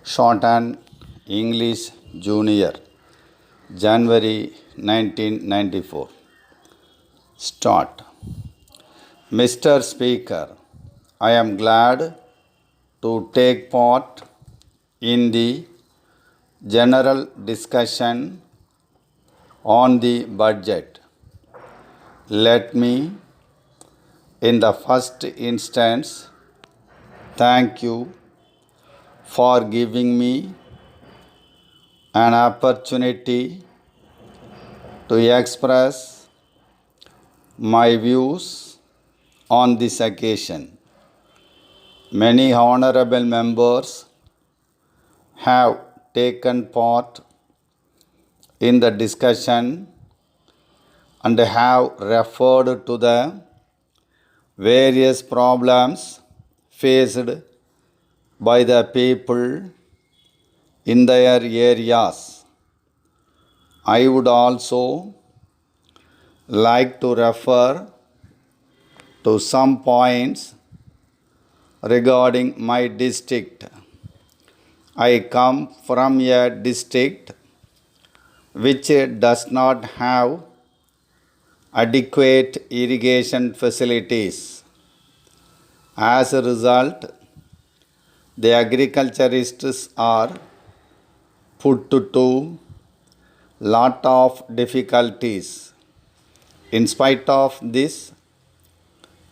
Shorthand English Junior, January 1994. Start. Mr. Speaker, I am glad to take part in the general discussion on the budget. Let me, in the first instance, thank you for giving me an opportunity to express my views on this occasion. Many honorable members have taken part in the discussion and have referred to the various problems faced by the people in their areas. I would also like to refer to some points regarding my district. I come from a district which does not have adequate irrigation facilities. As a result, the agriculturists are put to lot of difficulties. In spite of this,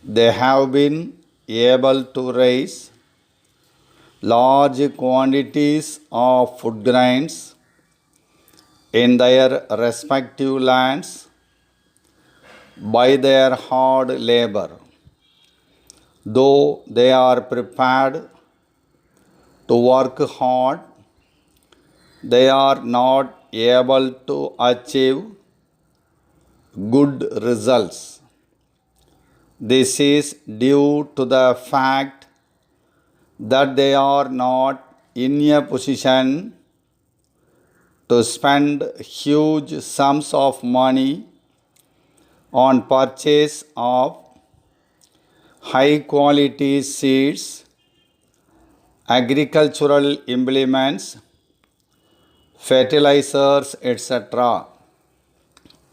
they have been able to raise large quantities of food grains in their respective lands by their hard labor. Though they are prepared to work hard, they are not able to achieve good results. This is due to the fact that they are not in a position to spend huge sums of money on purchase of high quality seeds, agricultural implements, fertilizers, etc.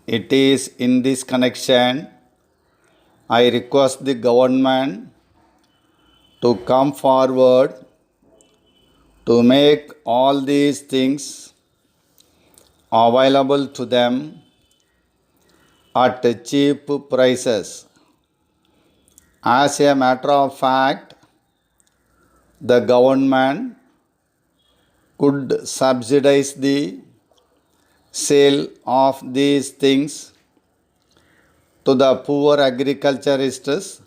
It is in this connection I request the government to come forward to make all these things available to them at cheap prices. As a matter of fact, the government could subsidize the sale of these things to the poor agriculturists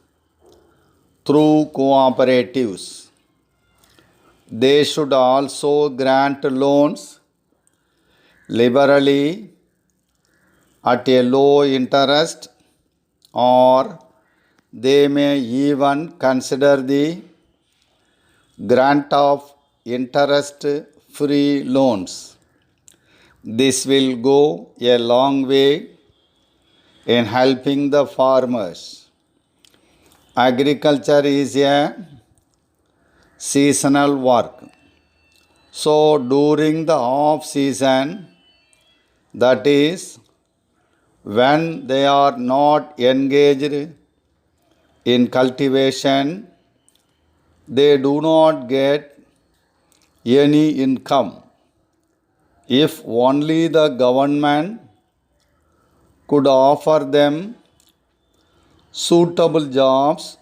through cooperatives. They should also grant loans liberally at a low interest, or they may even consider the grant of interest-free loans. This will go a long way in helping the farmers. Agriculture is a seasonal work. So during the off season, that is when they are not engaged in cultivation, they do not get any income. If only the government could offer them suitable jobs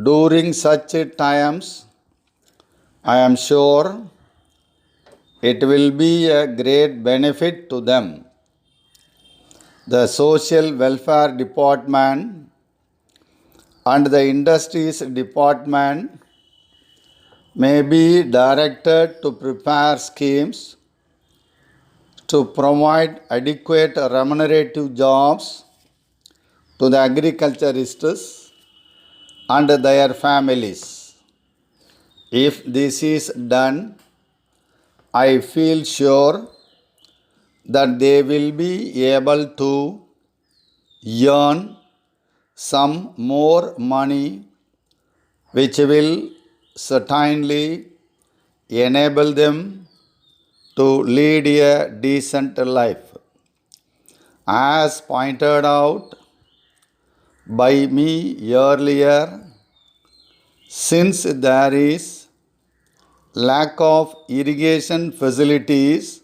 during such times, I am sure it will be a great benefit to them. The Social Welfare Department and the Industries Department may be directed to prepare schemes to provide adequate remunerative jobs to the agriculturists and their families. If this is done, I feel sure that they will be able to earn some more money, which will certainly enable them to lead a decent life. As pointed out by me earlier, since there is lack of irrigation facilities,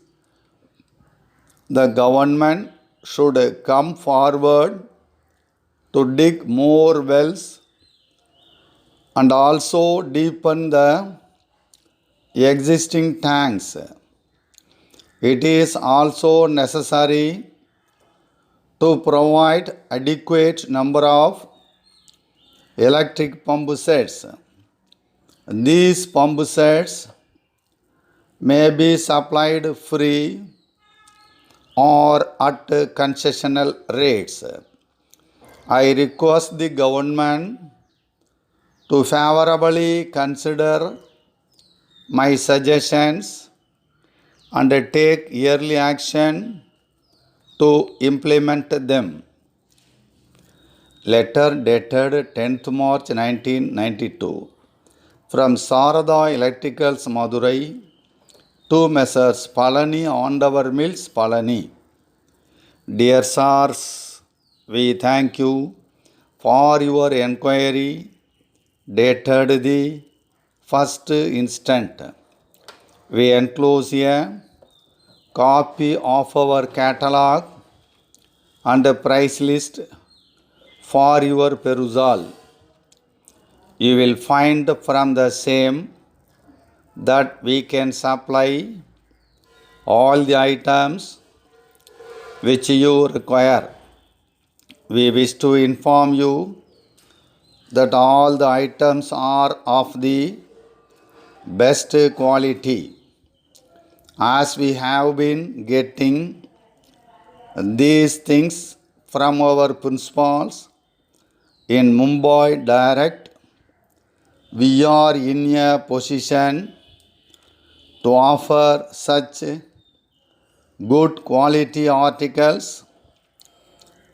the government should come forward to dig more wells and also deepen the existing tanks. It is also necessary to provide adequate number of electric pump sets. These pump sets may be supplied free or at concessional rates. I request the government to favorably consider my suggestions and take early action to implement them. Letter dated 10th March 1992 from Sarada Electricals Madurai to Messrs. Palani Ondavar Mills, Palani. Dear sirs, we thank you for your enquiry dated the first instant. We enclose a copy of our catalog and a price list for your perusal. You will find from the same that we can supply all the items which you require. We wish to inform you that all the items are of the best quality, as we have been getting these things from our principals in Mumbai direct. We are in a position to offer such good quality articles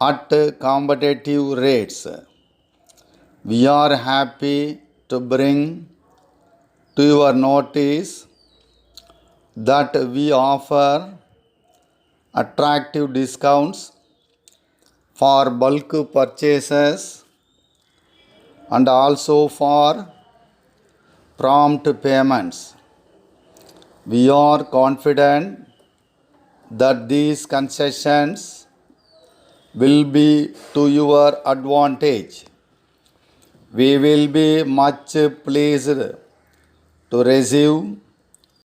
at competitive rates. We are happy to bring to your notice that we offer attractive discounts for bulk purchases and also for prompt payments. We are confident that these concessions will be to your advantage. We will be much pleased to receive